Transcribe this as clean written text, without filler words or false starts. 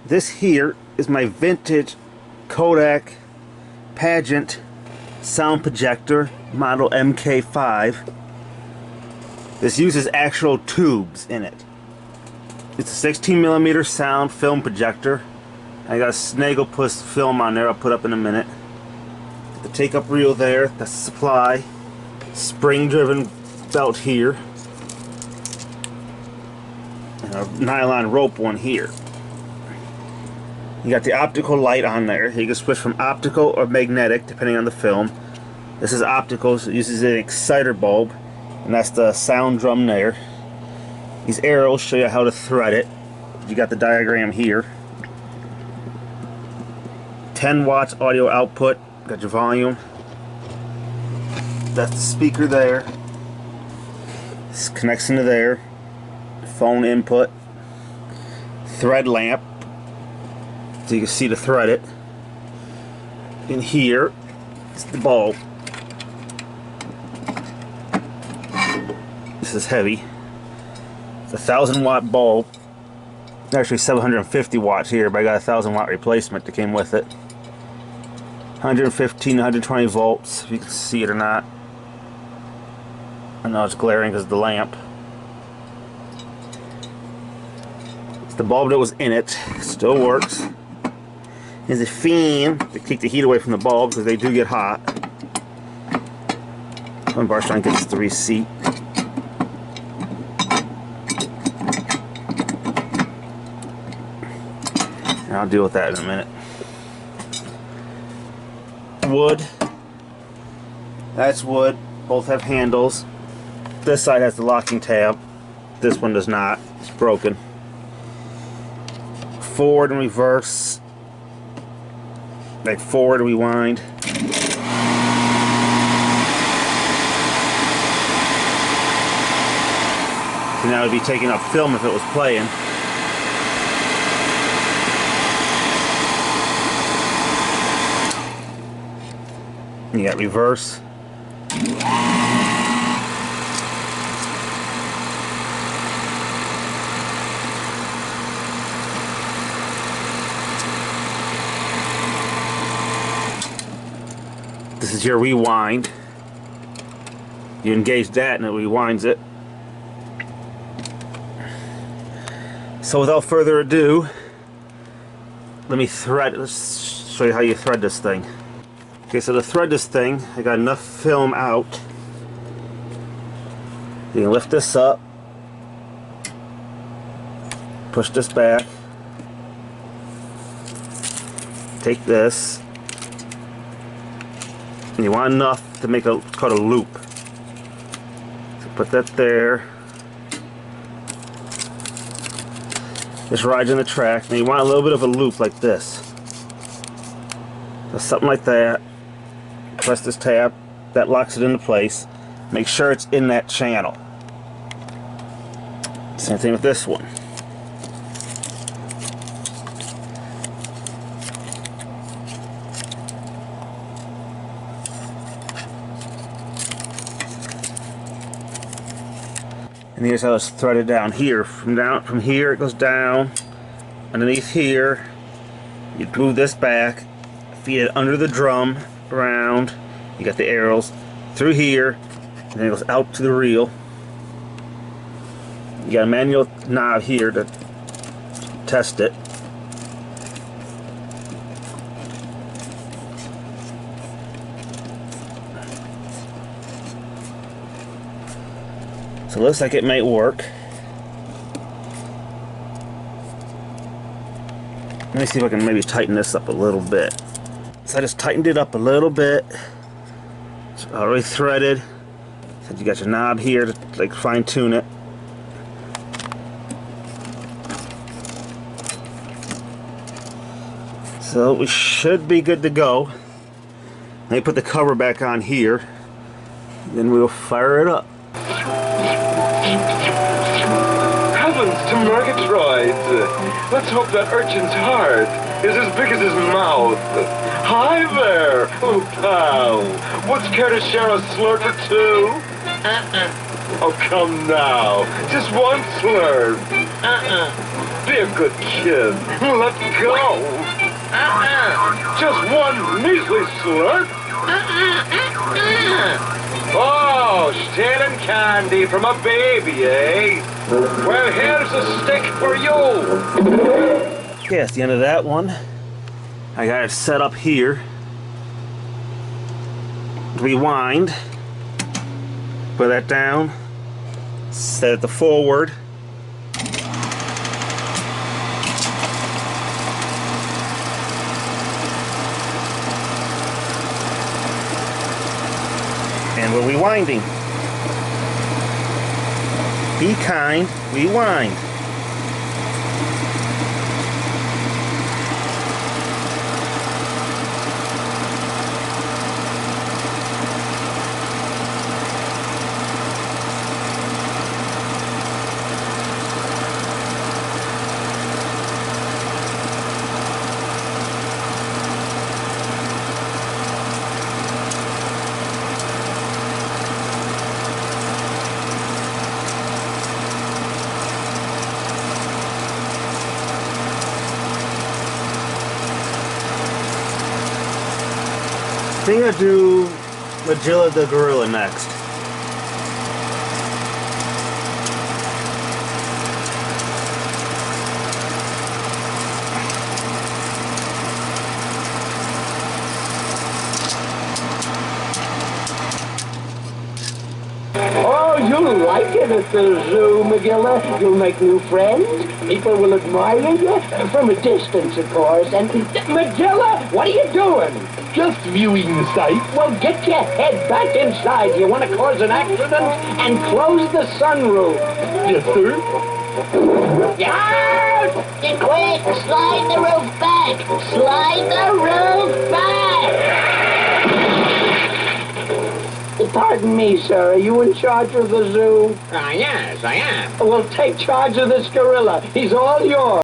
This here is my vintage Kodak Pageant sound projector, model MK-5. This uses actual tubes in it. It's a 16mm sound film projector. I got a Snagglepuss film on there I'll put up in a minute. The take-up reel there, that's the supply. Spring-driven belt here. And a nylon rope one here. You got the optical light on there. You can switch from optical or magnetic depending on the film. This is optical, so it uses an exciter bulb, and that's the sound drum there. These arrows show you how to thread it. You got the diagram here. 10 watts audio output. Got your volume. That's the speaker there. This connects into there. Phone input. Thread lamp, so you can see to thread it. In here is the bulb. This is heavy. It's a 1000 watt bulb. Actually 750 watts here, but I got a 1000 watt replacement that came with it. 115, 120 volts, if you can see it or not. I know it's glaring because of the lamp. It's the bulb that was in it. Still works. There's a fan to keep the heat away from the bulb because they do get hot. One bar trying to get the receipt. And I'll deal with that in a minute. Wood. That's wood. Both have handles. This side has the locking tab. This one does not. It's broken. Forward and reverse. Like forward and rewind. So now it would be taking up film if it was playing. You got reverse. This is your rewind. You engage that and it rewinds it. So without further ado, let's show you how you thread this thing. Okay, so to thread this thing, I got enough film out. You can lift this up, push this back, take this, and you want enough to make called a loop. So put that there. This rides in the track, and you want a little bit of a loop like this. So something like that. Press this tab, that locks it into place. Make sure it's in that channel. Same thing with this one. And here's how it's threaded down here. From here it goes down underneath here. You move this back, feed it under the drum, around. You got the arrows through here, and then it goes out to the reel. You got a manual knob here to test it. So it looks like it might work. Let me see if I can maybe tighten this up a little bit. So I just tightened it up a little bit. It's already threaded. So you got your knob here to like fine tune it. So we should be good to go. Let me put the cover back on here. Then we'll fire it up. Heavens to Murgatroyd! Let's hope that urchin's heart is as big as his mouth. Hi there, oh pal. What's care to share a slurp or two? Oh, come now. Just one slurp. Be a good kid. Let's go. Just one measly slurp. Oh, stealing candy from a baby, eh? Well, here's a stick for you. Okay, that's the end of that one. I got it set up here. Rewind. Put that down. Set it to forward. And we're rewinding. Be kind, rewind. I think I'll do Magilla the Gorilla next. Oh, you'll like it at the zoo, Magilla. You'll make new friends. People will admire you. From a distance, of course. And, Magilla, what are you doing? Just viewing the sight. Well, get your head back inside. You want to cause an accident? And close the sunroof. Yes, sir. Out! Quick, slide the roof back. Slide the roof back. Pardon me, sir. Are you in charge of the zoo? Yes, I am. Well, take charge of this gorilla. He's all yours.